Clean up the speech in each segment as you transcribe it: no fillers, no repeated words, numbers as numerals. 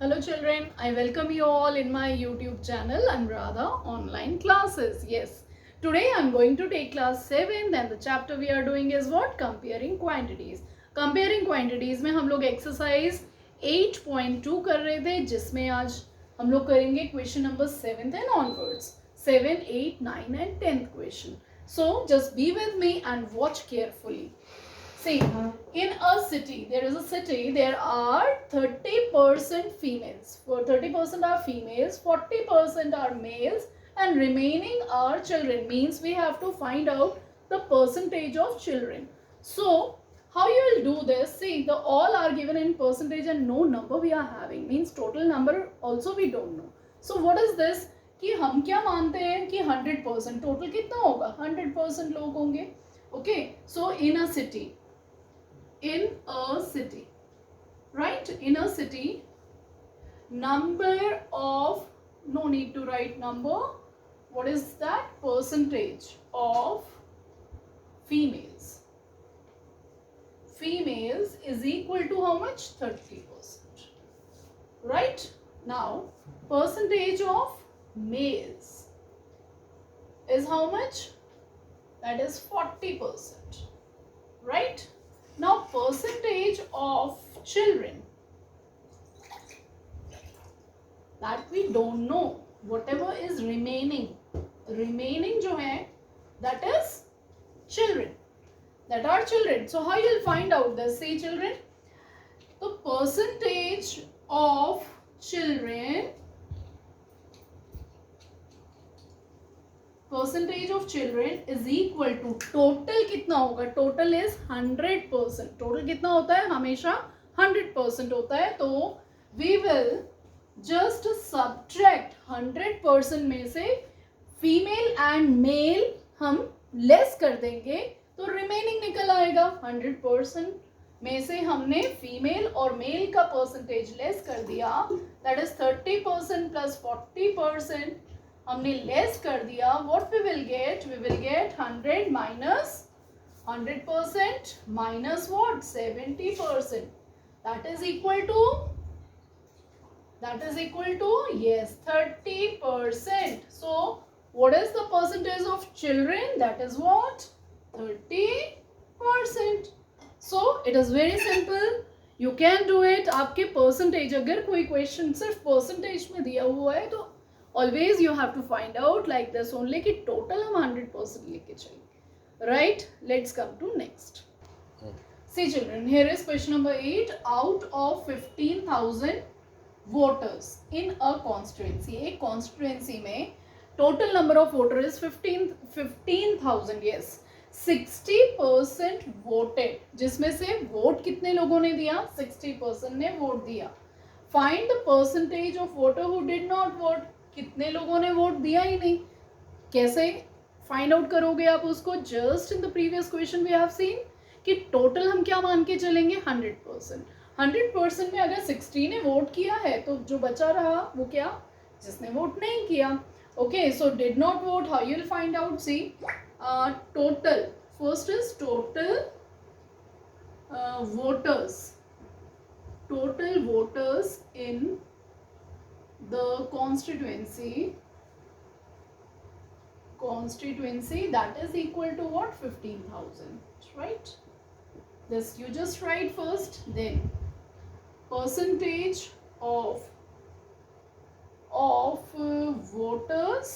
Hello children, I welcome you all in my YouTube channel Anuradha Online Classes. Yes, today I'm going to take class 7 and the chapter we are doing is what? Comparing quantities. Comparing quantities में हम लोग exercise 8.2 कर रहे थे जिसमें आज हम लोग करेंगे question number 7th and onwards. 7, 8, 9 and 10th question. So just be with me and watch carefully. See, in a city, there are 30% females. For 30% are females, 40% are males, and remaining are children. Means we have to find out the percentage of children. So, how you will do this? See, the all are given in percentage and no number we are having. Means total number also we don't know. So, what is this? कि हम क्या मानते हैं कि 100% total कितना होगा 100% लोग होंगे okay so in a city, right? In a city, number of, no need to write number, what is that? Percentage of females. Females is equal to how much? 30%. Right? Now, percentage of males is how much? That is 40%. Right? Now, percentage of children, that we don't know. Whatever is remaining जो है, that is children. That are children. So, how you'll find out this? See, children, the percentage of children is equal to total कितना होगा total is 100%. total कितना होता है हमेशा 100% होता है तो we will just subtract 100% में से female and male हम less कर देंगे तो remaining निकल आएगा 100% में से हमने female और male का percentage less कर दिया that is 30% plus 40% हमने लेस कर दिया what we will get 100 minus 100% minus what 70% that is equal to yes 30%. So what is the percentage of children? That is what 30%. So it is very simple. You can do it. आपके percentage अगर कोई question सिर्फ percentage में दिया हुआ है तो always you have to find out like this only कि total हम 100% लेके चलेंगे. Right? Let's come to next. See children, here is question number 8. Out of 15,000 voters in a constituency, एक constituency में total number of voters is 15,000. Yes. 60% voted. जिसमें से vote कितने लोगों ने दिया 60% ने vote दिया. Find the percentage of voter who did not vote. कितने लोगों ने वोट दिया ही नहीं कैसे फाइंड आउट करोगे आप उसको just in the previous question we have seen कि टोटल हम क्या मान के चलेंगे 100% में अगर 60 ने वोट किया है तो जो बचा रहा वो क्या जिसने वोट नहीं किया okay so did not vote how you will find out see total first is total voters in the constituency that is equal to what 15,000 right this you just write first then percentage of voters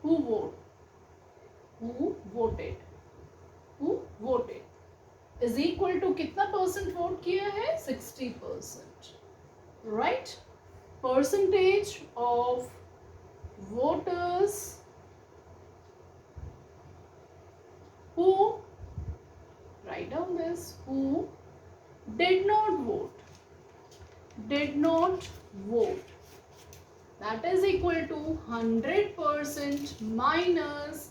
who voted is equal to कितना percent vote किया है 60% right percentage of voters who write down this who did not vote that is equal to 100% minus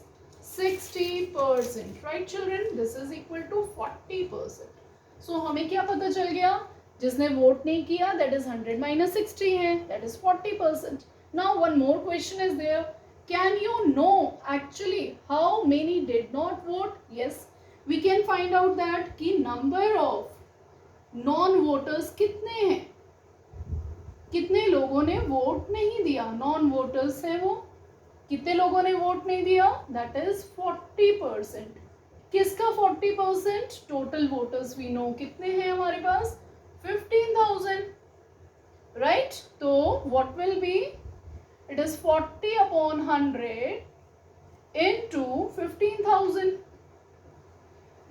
60% right children this is equal to 40% so हमें क्या पता चल गया जिसने वोट नहीं किया दैट इज 100 माइनस 60 है that is 40%. Now one more question is there can you know actually how many did not vote yes we can find out that कि नंबर ऑफ नॉन वोटर्स कितने हैं कितने लोगों ने वोट नहीं दिया, non voters है वो, कितने लोगों ने वोट नहीं दिया, दैट इज 40%। किसका 40%? टोटल वोटर्स वी नो कितने हैं हमारे पास, 15,000, राइट। तो what will be, it is 40 upon 100 into 15,000,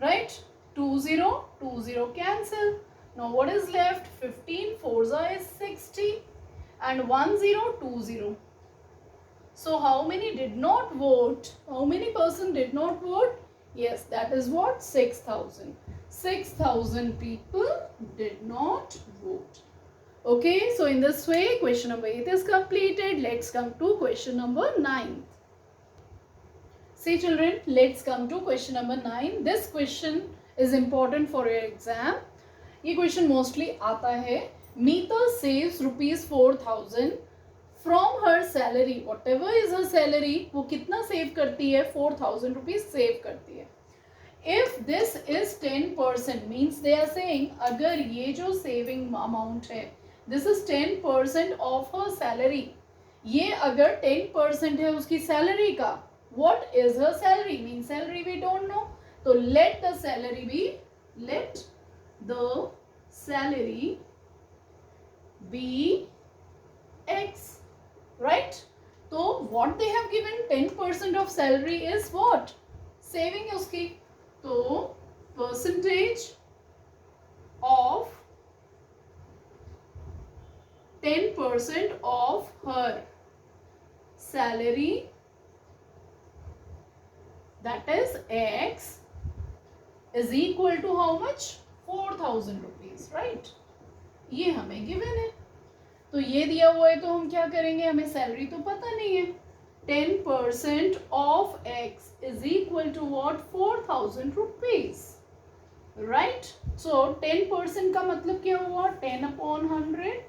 right? 20 cancel. Now what is left? 15 4s is 60 and 1020. So how many did not vote? How many person did not vote? Yes, that is what, 6,000. 6,000 people did not vote. Okay, so in this way question number 8 is completed. Let's come to question number 9. See children, let's come to question number 9. This question is important for your exam. ये question mostly आता है. Meeta saves ₹4,000 from her salary. Whatever is her salary, वो कितना save करती है? 4,000 rupees save करती है. If this is 10%, means they are saying अगर ये जो saving amount है, this is 10% of her salary. ये अगर 10% है उसकी salary का, what is her salary? Means salary we don't know. So let the salary be X, right? So what they have given, 10% of salary is what? Saving उसकी. So percentage of 10% of her salary, that is X, is equal to how much? 4,000 rupees, right? ये हमें given है. तो ये दिया हुआ है तो हम क्या करेंगे, हमें सैलरी तो पता नहीं है. 10% of X is equal to what? 4,000 rupees, right? So 10% का मतलब क्या हुआ? 10 upon 100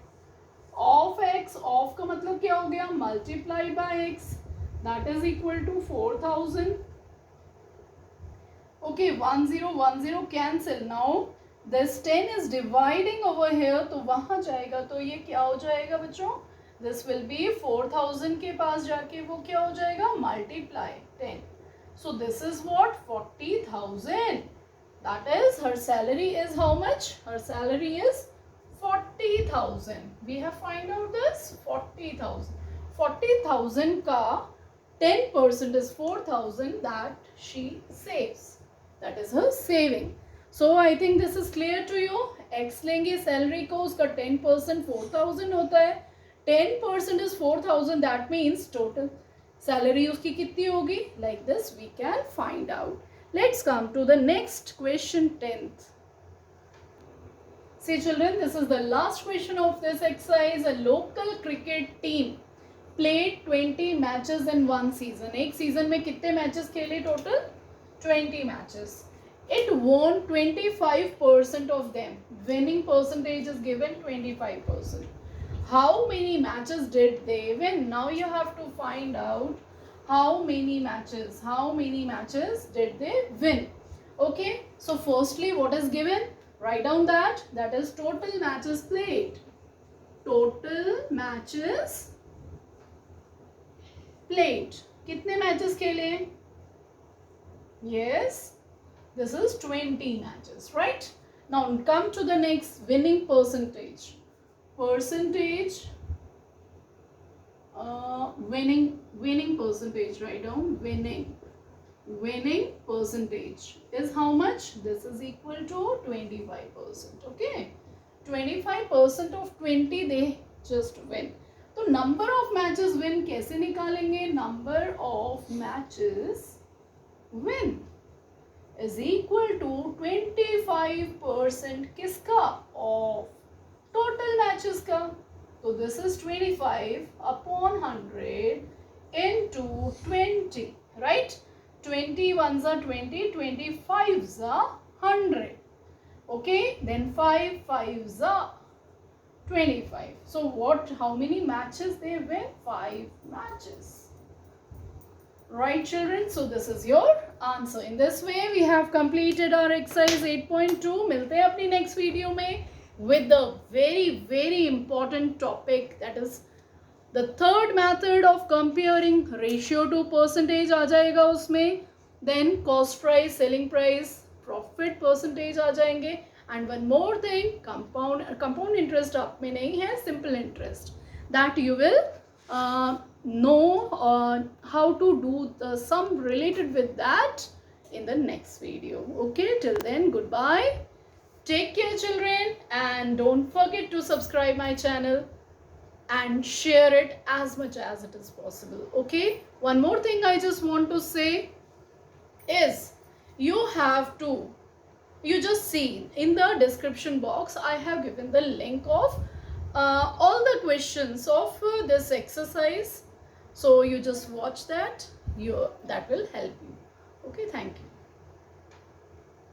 of X. Of का मतलब क्या हो गया? Multiply by X, that is equal to 4,000. Okay, 1010 cancel. Now this 10 is dividing over here, तो वहां जाएगा तो ये क्या हो जाएगा बच्चों? This will be 4,000 के पास जाके वो क्या हो जाएगा? Multiply 10. So this is what? 40,000. That is her salary is how much? Her salary is 40,000. We have find out this 40,000. 40,000 का 10% is 4,000 that she saves. That is her saving. So I think this is clear to you. X लेंगे salary को, उसका 10% 4,000 होता है. 10% is 4,000. That means total salary उसकी कितनी होगी? Like this we can find out. Let's come to the next question, 10th. See children, this is the last question of this exercise. A local cricket team played 20 matches in one season. एक season में कितने matches खेले total? 20 matches. It won 25% of them. Winning percentage is given 25%. How many matches did they win? Now you have to find out how many matches did they win. Okay, so firstly what is given? Write down that is total matches played. Total matches played. कितने matches खेले? Yes, this is 20 matches, right? Now come to the next, winning percentage. Winning percentage, write down winning percentage is how much? This is equal to 25%. Okay, 25% of 20 they just win. तो number of matches win कैसे निकालेंगे? Number of matches win is equal to 25% किसका? Of total matches का. So this is 25 upon 100 into 20, right? 20 ones are 20, 25s are 100. Okay, then 5 5s are 25. So how many matches they win? 5 matches. Right children, so this is your answer. In this way we have completed our exercise 8.2. मिलते हैं अपनी next video में. with the very important topic, that is the third method of comparing ratio to percentage आ जाएगा उसमें, then cost price, selling price, profit percentage आ जाएंगे, and one more thing, compound interest आप में नहीं है, simple interest, that you will know how to do the sum related with that in the next video. Okay, till then, goodbye. Take care, children, and don't forget to subscribe my channel and share it as much as it is possible. Okay, one more thing I just want to say is you just see in the description box, I have given the link of all the questions of this exercise, so you just watch that, that will help you. Okay, thank you.